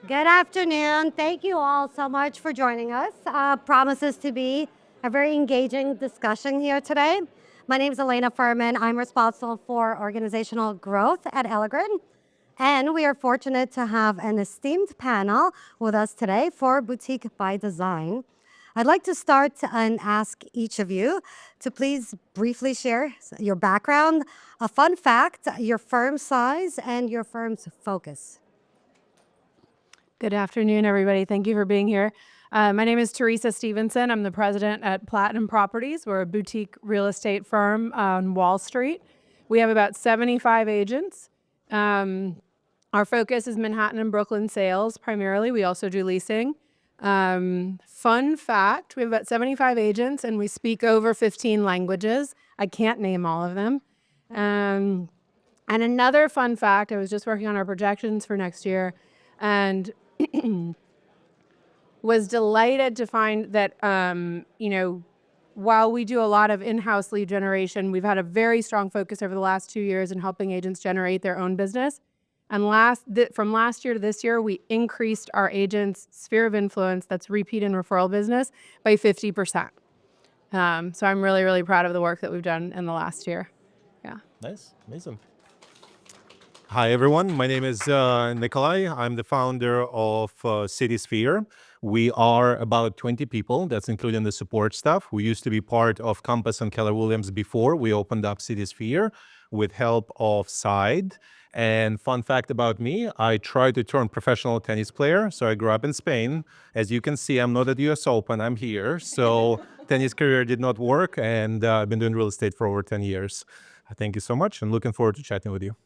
Good afternoon. Thank you all so much for joining us. Promises to be a very engaging discussion here today. My name is Elena Furman. I'm responsible for organizational growth at Elegran. And we are fortunate to have an esteemed panel with us today for Boutique by Design. I'd like to start and ask each of you to please briefly share your background, a fun fact, your firm size, and your firm's focus. Good afternoon, everybody. Thank you for being here. My name is Teresa Stevenson. I'm the president at Platinum Properties. We're a boutique real estate firm on Wall Street. We have about 75 agents. Our focus is Manhattan and Brooklyn sales primarily. We also do leasing. Fun fact, we have about 75 agents and we speak over 15 languages. I can't name all of them. And another fun fact, I was just working on our projections for next year and was delighted to find that, while we do a lot of in-house lead generation, we've had a very strong focus over the last 2 years in helping agents generate their own business. And from last year to this year, we increased our agents' sphere of influence, that's repeat and referral business, by 50%. So I'm really, really proud of the work that we've done in the last year. Yeah. Nice, amazing. Hi, everyone. My name is Nikolai. I'm the founder of City Sphere. We are about 20 people. That's including the support staff. We used to be part of Compass and Keller Williams before we opened up City Sphere with help of Side. And fun fact about me, I tried to turn professional tennis player. So I grew up in Spain. As you can see, I'm not at US Open. I'm here. So tennis career did not work. And I've been doing real estate for over 10 years. Thank you so much and looking forward to chatting with you.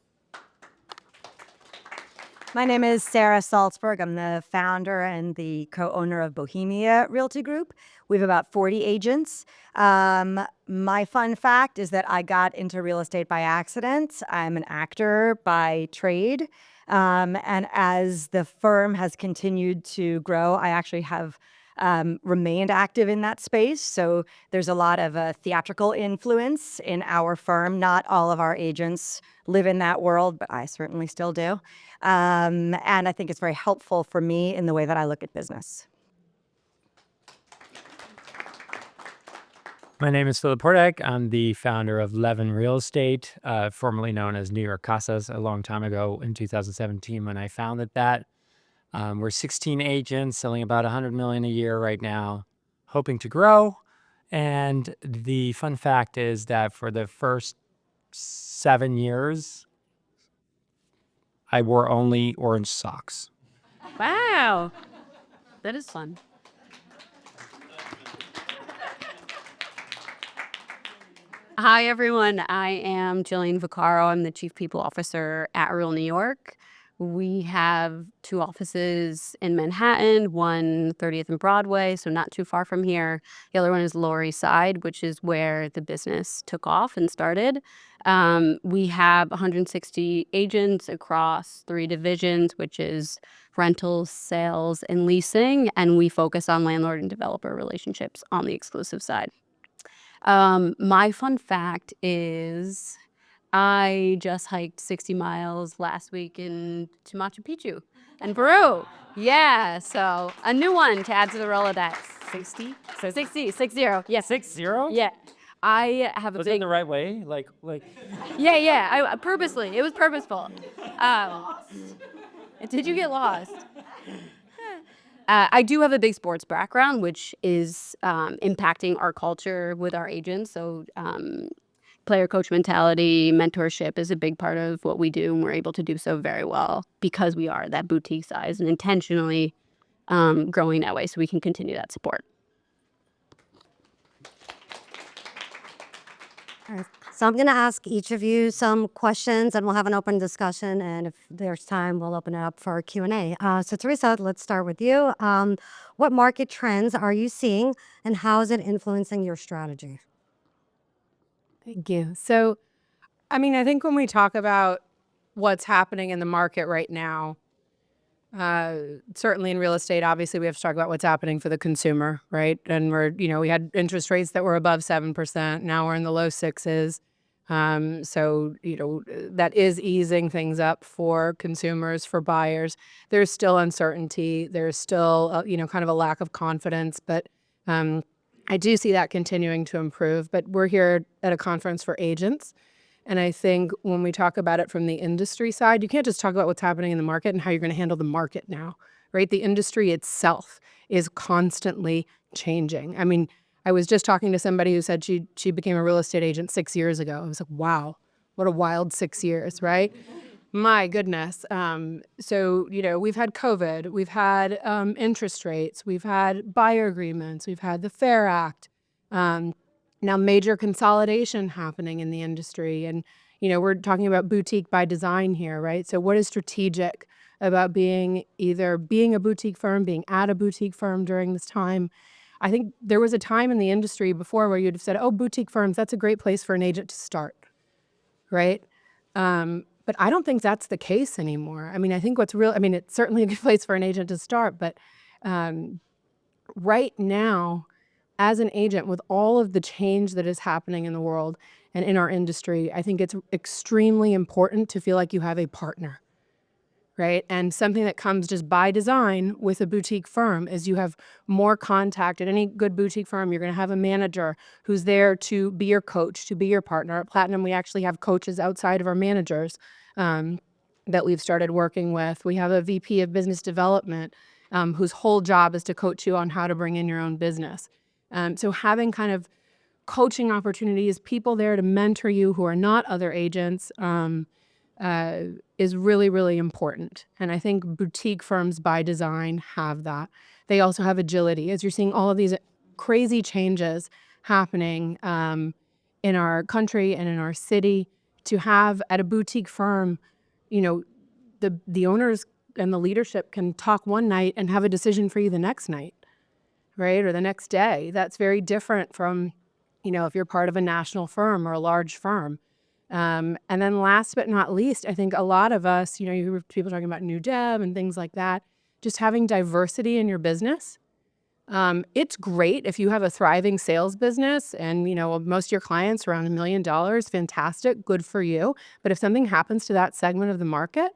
My name is Sarah Salzberg. I'm the founder and the co-owner of Bohemia Realty Group. We have about 40 agents. My fun fact is that I got into real estate by accident. I'm an actor by trade. And as the firm has continued to grow, I actually have remained active in that space. So there's a lot of theatrical influence in our firm. Not all of our agents live in that world, but I certainly still do. And I think it's very helpful for me in the way that I look at business. My name is Philip Portek. I'm the founder of LEVEN Real Estate, formerly known as New York Casas, a long time ago in 2017 when I founded that. We're 16 agents selling about $100 million a year right now, hoping to grow. And the fun fact is that for the first 7 years, I wore only orange socks. Wow. That is fun. Hi, everyone. I am Jillian Vaccaro. I'm the Chief People Officer at Real New York. We have 2 offices in Manhattan, one 30th and Broadway, so not too far from here. The other one is Lower East Side, which is where the business took off and started. We have 160 agents across 3 divisions, which is rentals, sales, and leasing, and we focus on landlord and developer relationships on the exclusive side. My fun fact is I just hiked 60 miles last week to Machu Picchu and Peru. Yeah, so a new one to add to the Rolodex. 60? 60. Yes. 60? Yeah. I have a Was it big... in the right way? Like. Yeah. I purposely. It was purposeful. Did you get lost? I do have a big sports background, which is impacting our culture with our agents. So player coach mentality, mentorship is a big part of what we do, and we're able to do so very well because we are that boutique size and intentionally growing that way so we can continue that support. All right. So I'm going to ask each of you some questions, and we'll have an open discussion. And if there's time, we'll open it up for Q&A. So Teresa, let's start with you. What market trends are you seeing, and how is it influencing your strategy? Thank you. So, I think when we talk about what's happening in the market right now, certainly in real estate, obviously we have to talk about what's happening for the consumer, right? And we had interest rates that were above 7%. Now we're in the low 6s. So, that is easing things up for consumers, for buyers. There's still uncertainty. There's still, kind of a lack of confidence, but I do see that continuing to improve. But we're here at a conference for agents. And I think when we talk about it from the industry side, you can't just talk about what's happening in the market and how you're going to handle the market now, right? The industry itself is constantly changing. I mean, I was just talking to somebody who said she became a real estate agent 6 years ago. I was like, wow, what a wild 6 years, right? My goodness. So, we've had COVID, we've had interest rates, we've had buyer agreements, we've had the FAIR Act. Now major consolidation happening in the industry. And, we're talking about boutique by design here, right? So what is strategic about being a boutique firm, being at a boutique firm during this time? I think there was a time in the industry before where you'd have said, oh, boutique firms, that's a great place for an agent to start, right? But I don't think that's the case anymore. I mean, I think it's certainly a good place for an agent to start, but right now, as an agent, with all of the change that is happening in the world and in our industry, I think it's extremely important to feel like you have a partner, right? And something that comes just by design with a boutique firm is you have more contact. At any good boutique firm, you're going to have a manager who's there to be your coach, to be your partner. At Platinum, we actually have coaches outside of our managers that we've started working with. We have a VP of business development whose whole job is to coach you on how to bring in your own business. So having kind of coaching opportunities, people there to mentor you who are not other agents is really, really important. And I think boutique firms by design have that. They also have agility. As you're seeing all of these crazy changes happening in our country and in our city, to have at a boutique firm, the owners and the leadership can talk one night and have a decision for you the next night, right? Or the next day. That's very different from, if you're part of a national firm or a large firm. And then last but not least, I think a lot of us, you hear people talking about new dev and things like that, just having diversity in your business. It's great if you have a thriving sales business and, most of your clients around $1 million, fantastic, good for you. But if something happens to that segment of the market,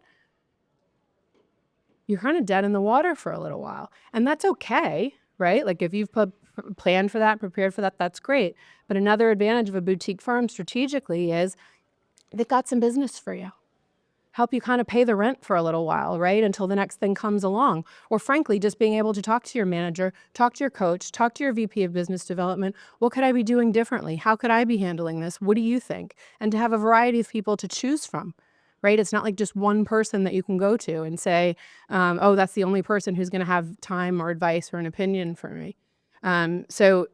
you're kind of dead in the water for a little while. And that's okay, right? Like if you've planned for that, prepared for that, that's great. But another advantage of a boutique firm strategically is they've got some business for you. Help you kind of pay the rent for a little while, right? Until the next thing comes along. Or frankly, just being able to talk to your manager, talk to your coach, talk to your VP of business development. What could I be doing differently? How could I be handling this? What do you think? And to have a variety of people to choose from, right? It's not like just one person that you can go to and say, oh, that's the only person who's going to have time or advice or an opinion for me. So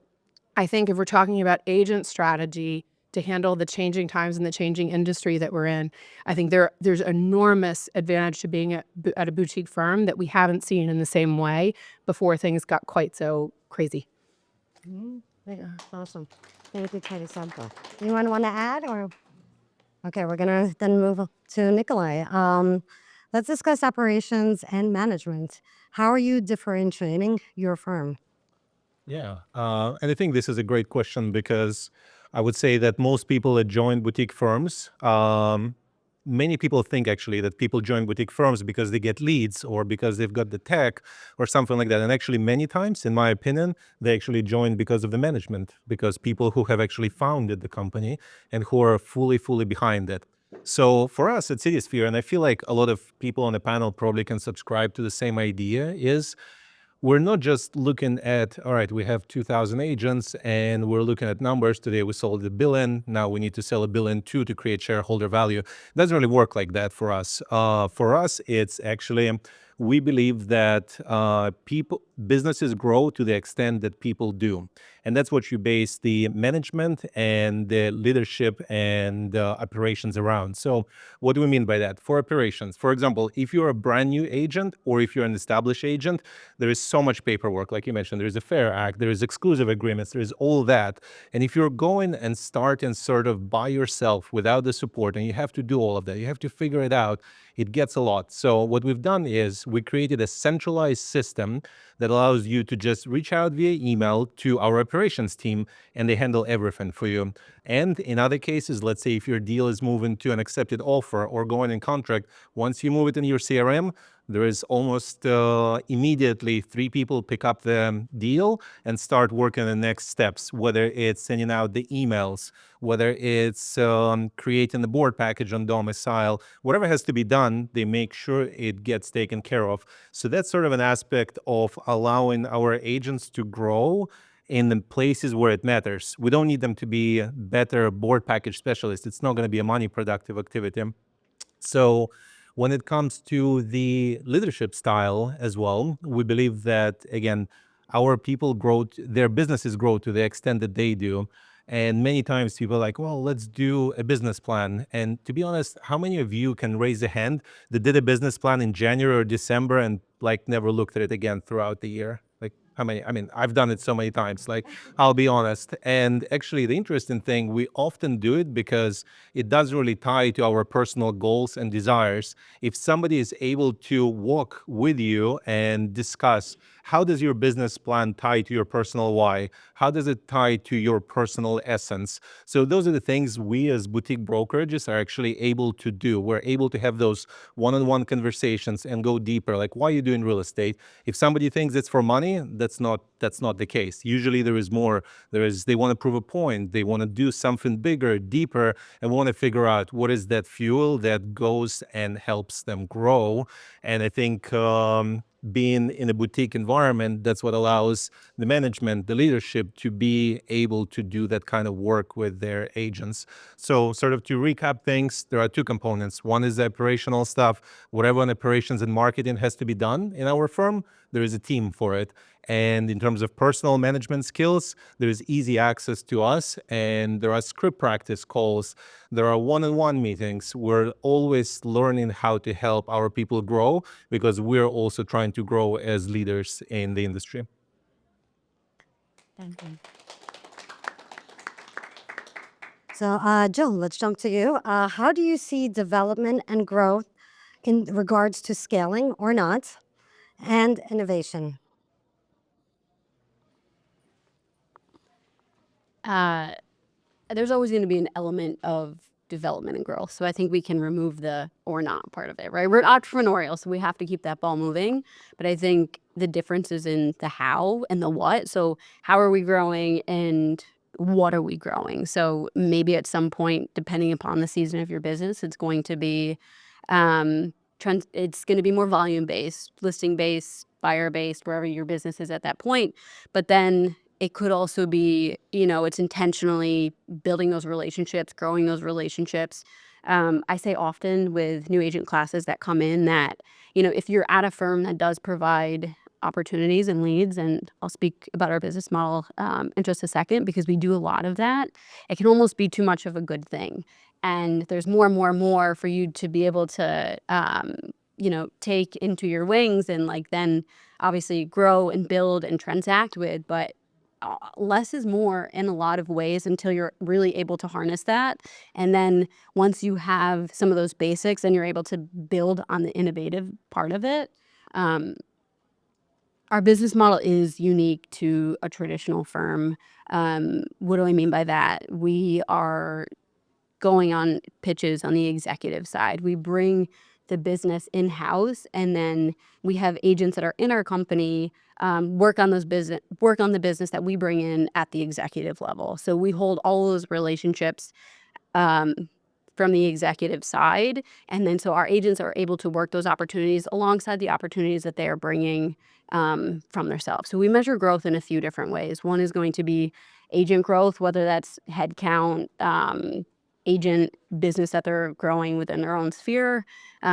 I think if we're talking about agent strategy to handle the changing times and the changing industry that we're in, I think there's enormous advantage to being at a boutique firm that we haven't seen in the same way before things got quite so crazy. Yeah, awesome. Thank you, Katie Sample. Anyone want to add or? Okay, we're going to then move to Nikolai. Let's discuss operations and management. How are you differentiating your firm? Yeah, and I think this is a great question because I would say that most people that join boutique firms, many people think actually that people join boutique firms because they get leads or because they've got the tech or something like that. And actually many times, in my opinion, they actually join because of the management, because people who have actually founded the company and who are fully behind it. So for us at CitySphere, and I feel like a lot of people on the panel probably can subscribe to the same idea, is we're not just looking at, all right, we have 2,000 agents and we're looking at numbers. Today we sold $1 billion. Now we need to sell $1 billion too to create shareholder value. It doesn't really work like that for us. For us, it's actually, we believe that businesses grow to the extent that people do. And that's what you base the management and the leadership and operations around. So what do we mean by that? For operations, for example, if you're a brand new agent or if you're an established agent, there is so much paperwork. Like you mentioned, there is a FAIR Act, there is exclusive agreements, there is all that. And if you're going and starting sort of by yourself without the support, and you have to do all of that, you have to figure it out, it gets a lot. So what we've done is we created a centralized system that allows you to just reach out via email to our operations team, and they handle everything for you. And in other cases, let's say if your deal is moving to an accepted offer or going in contract, once you move it in your CRM, there is almost immediately 3 people pick up the deal and start working on the next steps, whether it's sending out the emails, whether it's creating the board package on domicile, whatever has to be done, they make sure it gets taken care of. So that's sort of an aspect of allowing our agents to grow in the places where it matters. We don't need them to be better board package specialists. It's not going to be a money productive activity. So when it comes to the leadership style as well, we believe that, again, our people grow, their businesses grow to the extent that they do. And many times people are like, well, let's do a business plan. And to be honest, how many of you can raise a hand that did a business plan in January or December and like never looked at it again throughout the year? Like how many? I mean, I've done it so many times, like I'll be honest. And actually the interesting thing, we often do it because it doesn't really tie to our personal goals and desires. If somebody is able to walk with you and discuss, how does your business plan tie to your personal why? How does it tie to your personal essence? So those are the things we as boutique brokerages are actually able to do. We're able to have those one-on-one conversations and go deeper. Like, why are you doing real estate? If somebody thinks it's for money, that's not the case. Usually there is more. They want to prove a point. They want to do something bigger, deeper, and want to figure out what is that fuel that goes and helps them grow. And I think being in a boutique environment, that's what allows the management, the leadership to be able to do that kind of work with their agents. So sort of to recap things, there are 2 components. One is the operational stuff. Whatever in operations and marketing has to be done in our firm, there is a team for it. And in terms of personal management skills, there is easy access to us, and there are script practice calls. There are one-on-one meetings. We're always learning how to help our people grow because we're also trying to grow as leaders in the industry. So, Jill, let's jump to you. How do you see development and growth in regards to scaling or not, and innovation? There's always going to be an element of development and growth. So I think we can remove the or not part of it, right? We're entrepreneurial, so we have to keep that ball moving. But I think the difference is in the how and the what. So how are we growing and what are we growing? So maybe at some point, depending upon the season of your business, it's going to be it's going to be more volume based, listing based, buyer based, wherever your business is at that point. But then it could also be, it's intentionally building those relationships, growing those relationships. I say often with new agent classes that come in that, if you're at a firm that does provide opportunities and leads, and I'll speak about our business model in just a second because we do a lot of that, it can almost be too much of a good thing. And there's more and more and more for you to be able to, take into your wings and then obviously grow and build and transact with. But less is more in a lot of ways until you're really able to harness that. And then once you have some of those basics and you're able to build on the innovative part of it, our business model is unique to a traditional firm. What do I mean by that? We are going on pitches on the executive side. We bring the business in-house, and then we have agents that are in our company work on the business that we bring in at the executive level. So we hold all those relationships from the executive side, and then so our agents are able to work those opportunities alongside the opportunities that they are bringing from themselves. So we measure growth in a few different ways. One is going to be agent growth, whether that's headcount, agent business that they're growing within their own sphere.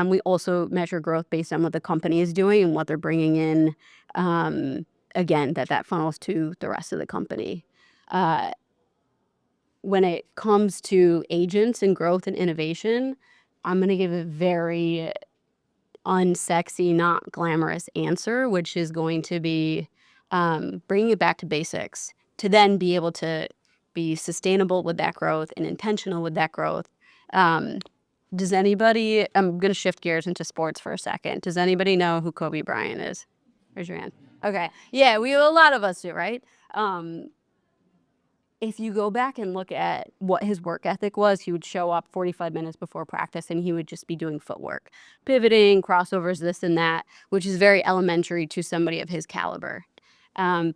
We also measure growth based on what the company is doing and what they're bringing in, again, that funnels to the rest of the company. When it comes to agents and growth and innovation, I'm going to give a very unsexy, not glamorous answer, which is going to be bringing it back to basics to then be able to be sustainable with that growth and intentional with that growth. Does anybody, I'm going to shift gears into sports for a second. Does anybody know who Kobe Bryant is? Raise your hand. Okay. Yeah, a lot of us do, right? if you go back and look at what his work ethic was, he would show up 45 minutes before practice and he would just be doing footwork, pivoting, crossovers, this and that, which is very elementary to somebody of his caliber.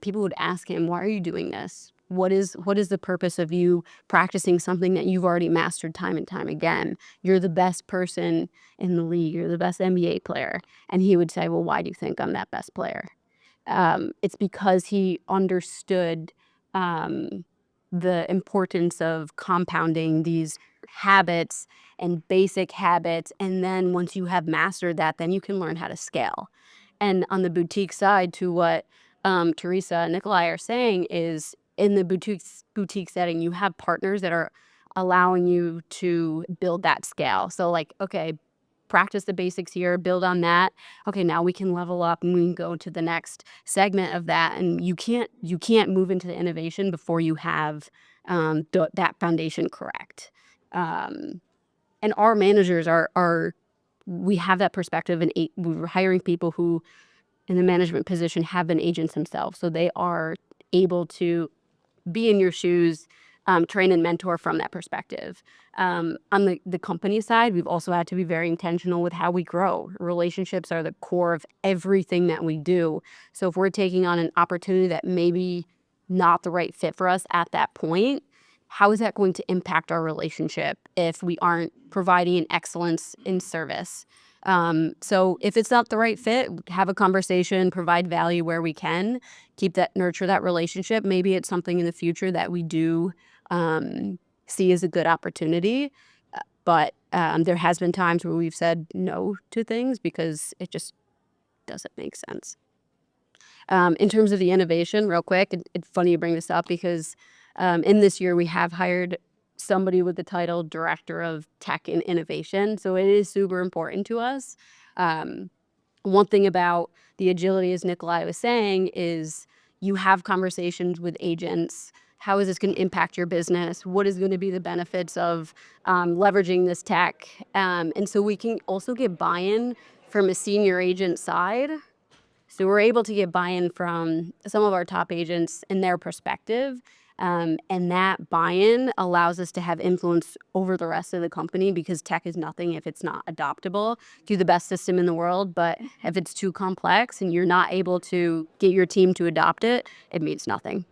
People would ask him, why are you doing this? What is the purpose of you practicing something that you've already mastered time and time again? You're the best person in the league. You're the best NBA player. And he would say, well, why do you think I'm that best player? It's because he understood the importance of compounding these habits and basic habits. And then once you have mastered that, then you can learn how to scale. And on the boutique side, to what Teresa and Nikolai are saying, is in the boutique setting, you have partners that are allowing you to build that scale. So like, okay, practice the basics here, build on that. Okay, now we can level up and we can go to the next segment of that. And you can't move into the innovation before you have that foundation correct. And our managers we have that perspective, and we're hiring people who in the management position have been agents themselves. So they are able to be in your shoes, train and mentor from that perspective. On the company side, we've also had to be very intentional with how we grow. Relationships are the core of everything that we do. So if we're taking on an opportunity that maybe not the right fit for us at that point, how is that going to impact our relationship if we aren't providing an excellence in service? So if it's not the right fit, have a conversation, provide value where we can, nurture that relationship. Maybe it's something in the future that we do see as a good opportunity. But there has been times where we've said no to things because it just doesn't make sense. In terms of the innovation, real quick, it's funny you bring this up because in this year we have hired somebody with the title Director of Tech and Innovation. So it is super important to us. One thing about the agility, as Nikolai was saying, is you have conversations with agents. How is this going to impact your business? What is going to be the benefits of leveraging this tech? And so we can also get buy-in from a senior agent side. So we're able to get buy-in from some of our top agents in their perspective. And that buy-in allows us to have influence over the rest of the company, because tech is nothing if it's not adoptable. Do the best system in the world, but if it's too complex and you're not able to get your team to adopt it, it means nothing.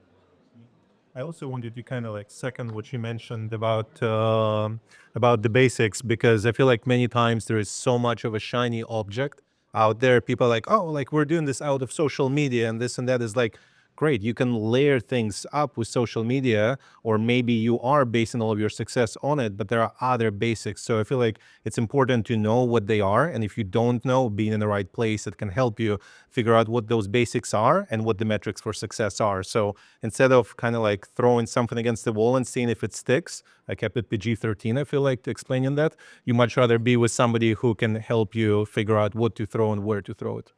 I also wanted to kind of like second what you mentioned about the basics, because I feel like many times there is so much of a shiny object out there. People are like, oh, like we're doing this out of social media and this and that. Is like, great, you can layer things up with social media, or maybe you are basing all of your success on it, but there are other basics. So I feel like it's important to know what they are, and if you don't know, being in the right place, it can help you figure out what those basics are and what the metrics for success are. So instead of kind of like throwing something against the wall and seeing if it sticks, I kept it PG-13, I feel like, to explaining that. You much rather be with somebody who can help you figure out what to throw and where to throw it.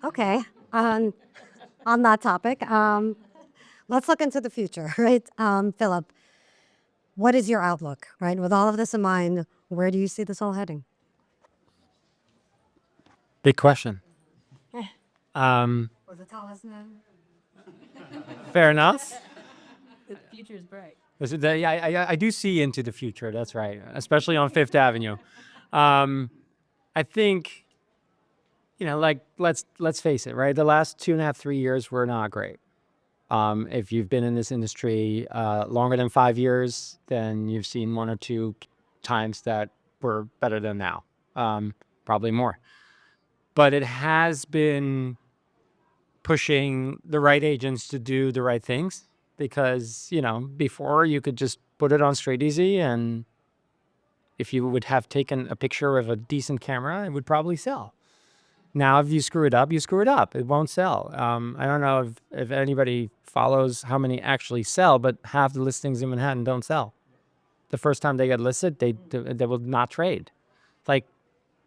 Okay. On that topic, let's look into the future, right? Philip, what is your outlook, right? With all of this in mind, where do you see this all heading? Big question. Was it tell us now? Fair enough. The future is bright. Yeah, I do see into the future. That's right, especially on Fifth Avenue. I think, like let's face it, right? The last 2.5, 3 years were not great. If you've been in this industry longer than 5 years, then you've seen 1 or 2 times that were better than now, probably more. But it has been pushing the right agents to do the right things, because, before you could just put it on straight easy, and if you would have taken a picture of a decent camera, it would probably sell. Now, if you screw it up, you screw it up. It won't sell. I don't know if anybody follows how many actually sell, but half the listings in Manhattan don't sell. The first time they get listed, they will not trade. Like,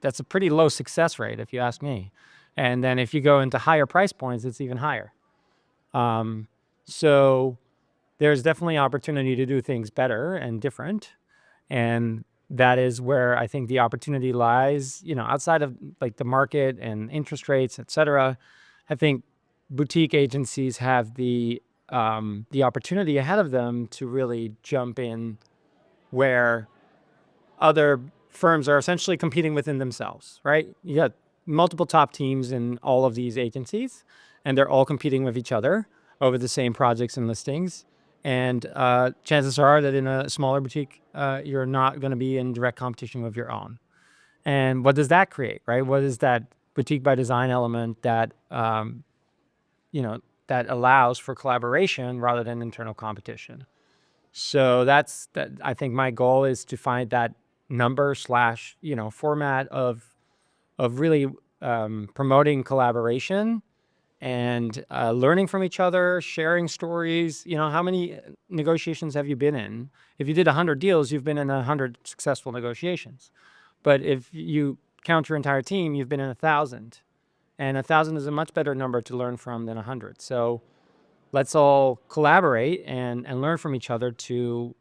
that's a pretty low success rate, if you ask me. And then if you go into higher price points, it's even higher. So there's definitely opportunity to do things better and different. And that is where I think the opportunity lies, outside of like the market and interest rates, et cetera. I think boutique agencies have the the opportunity ahead of them to really jump in where other firms are essentially competing within themselves, right? You got multiple top teams in all of these agencies, and they're all competing with each other over the same projects and listings. And chances are that in a smaller boutique, you're not going to be in direct competition with your own. And what does that create, right? What is that boutique by design element that, that allows for collaboration rather than internal competition? So that's that. I think my goal is to find that number / format of really promoting collaboration and learning from each other, sharing stories. How many negotiations have you been in? If you did 100 deals, you've been in 100 successful negotiations. But if you count your entire team, you've been in 1,000. And 1,000 is a much better number to learn from than 100. So let's all collaborate and learn from each other to,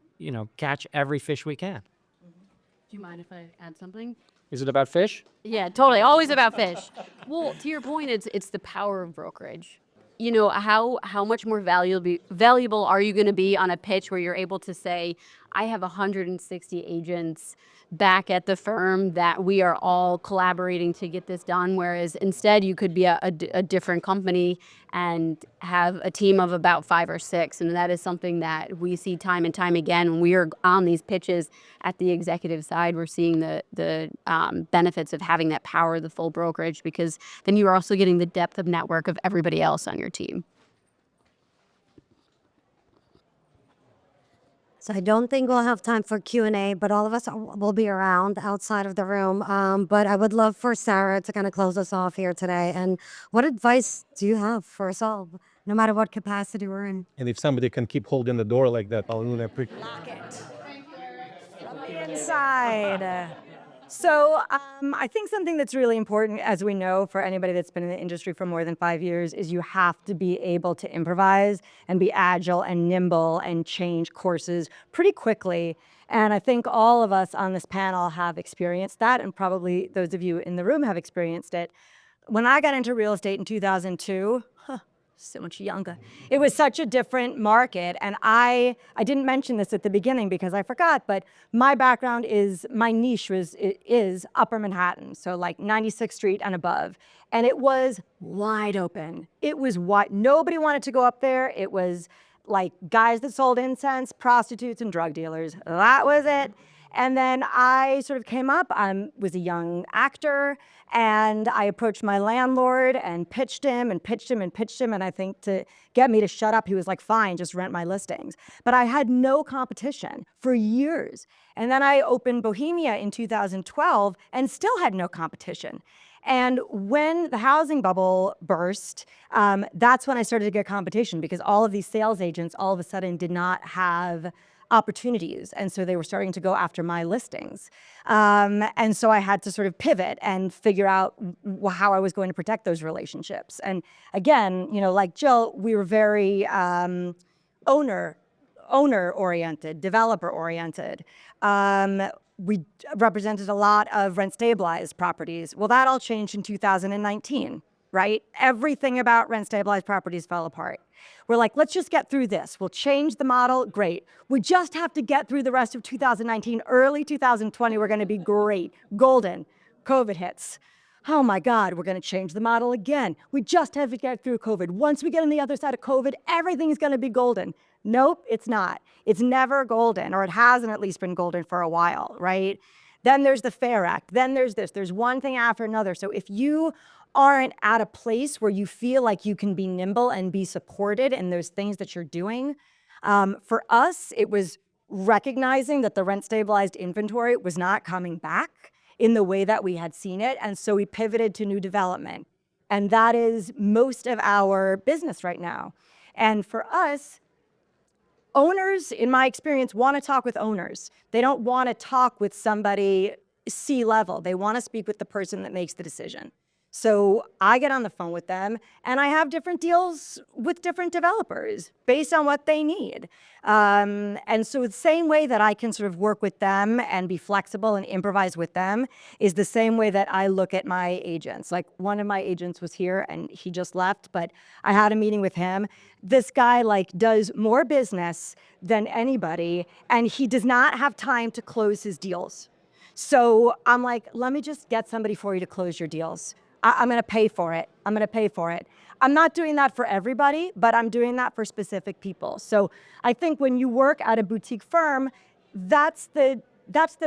catch every fish we can. Do you mind if I add something? Is it about fish? Yeah, totally. Always about fish. Well, to your point, it's the power of brokerage. How much more valuable are you going to be on a pitch where you're able to say, I have 160 agents back at the firm that we are all collaborating to get this done, whereas instead you could be a different company and have a team of about 5 or 6, and that is something that we see time and time again when we are on these pitches at the executive side. We're seeing the benefits of having that power of the full brokerage, because then you are also getting the depth of network of everybody else on your team. So I don't think we'll have time for Q&A, but all of us will be around outside of the room. But I would love for Sarah to kind of close us off here today. And what advice do you have for us all, no matter what capacity we're in? And if somebody can keep holding the door like that, I'll really appreciate it. Lock it. From the inside. So I think something that's really important, as we know, for anybody that's been in the industry for more than 5 years, is you have to be able to improvise and be agile and nimble and change courses pretty quickly. And I think all of us on this panel have experienced that, and probably those of you in the room have experienced it. When I got into real estate in 2002, so much younger. It was such a different market. And I didn't mention this at the beginning because I forgot, but my background my niche is Upper Manhattan. So like 96th Street and above. And it was wide open. It was wide. Nobody wanted to go up there. It was like guys that sold incense, prostitutes, and drug dealers. That was it. And then I sort of came up, was a young actor, and I approached my landlord and pitched him and pitched him and pitched him. And I think to get me to shut up, he was like, fine, just rent my listings. But I had no competition for years. And then I opened Bohemia in 2012 and still had no competition. And when the housing bubble burst, that's when I started to get competition, because all of these sales agents all of a sudden did not have opportunities. And so they were starting to go after my listings. And so I had to sort of pivot and figure out how I was going to protect those relationships. And again, like Jill, we were very owner-oriented, developer-oriented. We represented a lot of rent-stabilized properties. Well, that all changed in 2019, right? Everything about rent-stabilized properties fell apart. We're like, let's just get through this. We'll change the model. Great. We just have to get through the rest of 2019. Early 2020, we're going to be great. Golden. COVID hits. Oh my God, we're going to change the model again. We just have to get through COVID. Once we get on the other side of COVID, everything is going to be golden. Nope, it's not. It's never golden, or it hasn't at least been golden for a while, right? Then there's the FAIR Act. Then there's this. There's one thing after another. So if you aren't at a place where you feel like you can be nimble and be supported in those things that you're doing, for us, it was recognizing that the rent-stabilized inventory was not coming back in the way that we had seen it. And so we pivoted to new development. And that is most of our business right now. And for us, owners, in my experience, want to talk with owners. They don't want to talk with somebody C-level. They want to speak with the person that makes the decision. So I get on the phone with them and I have different deals with different developers based on what they need. And so the same way that I can sort of work with them and be flexible and improvise with them is the same way that I look at my agents. Like one of my agents was here and he just left, but I had a meeting with him. This guy like does more business than anybody and he does not have time to close his deals. So I'm like, let me just get somebody for you to close your deals. I'm going to pay for it. I'm going to pay for it. I'm not doing that for everybody, but I'm doing that for specific people. So I think when you work at a boutique firm, that's the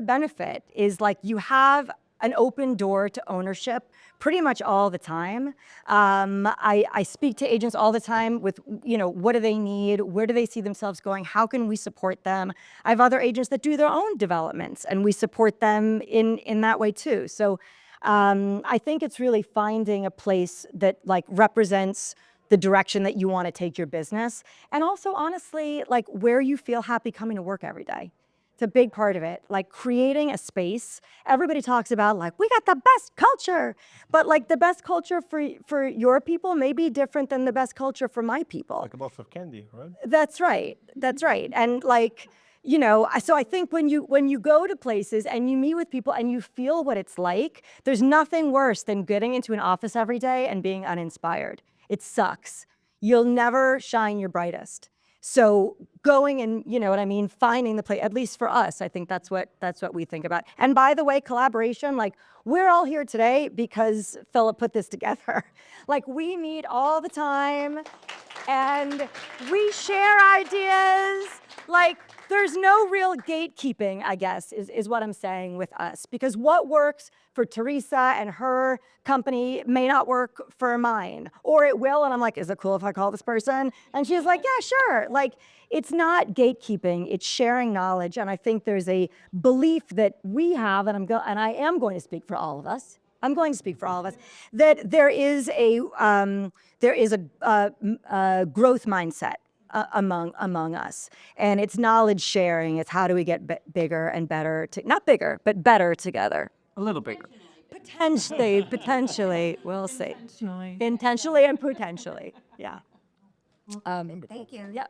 benefit is like you have an open door to ownership pretty much all the time. I speak to agents all the time with, what do they need? Where do they see themselves going? How can we support them? I have other agents that do their own developments and we support them in that way too. So I think it's really finding a place that like represents the direction that you want to take your business. And also honestly, like where you feel happy coming to work every day. It's a big part of it, like creating a space. Everybody talks about like, we got the best culture, but like the best culture for your people may be different than the best culture for my people. Like a box of candy, right? That's right. That's right. And like, so I think when you go to places and you meet with people and you feel what it's like, there's nothing worse than getting into an office every day and being uninspired. It sucks. You'll never shine your brightest. So going and, finding the place, at least for us, I think that's what we think about. And by the way, collaboration, like we're all here today because Philip put this together. Like we meet all the time and we share ideas. Like there's no real gatekeeping, I guess, is what I'm saying with us. Because what works for Teresa and her company may not work for mine. Or it will, and I'm like, is it cool if I call this person? And she's like, yeah, sure. Like, it's not gatekeeping, it's sharing knowledge. And I think there's a belief that we have, and I am going to speak for all of us. I'm going to speak for all of us, that there is a growth mindset among us, and it's knowledge sharing. It's how do we get bigger and better, not bigger, but better together. A little bigger. Potentially, we'll see. Intentionally and potentially, yeah. Thank you. Yeah.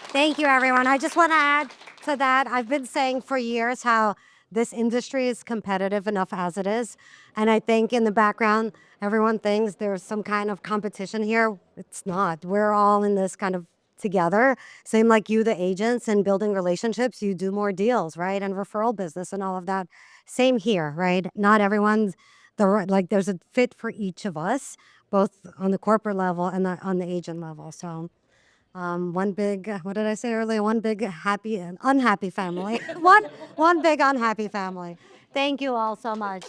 Thank you, everyone. I just want to add to that. I've been saying for years how this industry is competitive enough as it is. And I think in the background, everyone thinks there's some kind of competition here. It's not. We're all in this kind of together. Same like you, the agents, and building relationships, you do more deals, right? And referral business and all of that. Same here, right? Not everyone's there's a fit for each of us, both on the corporate level and on the agent level. So one big, what did I say earlier? One big happy and unhappy family. one big unhappy family. Thank you all so much.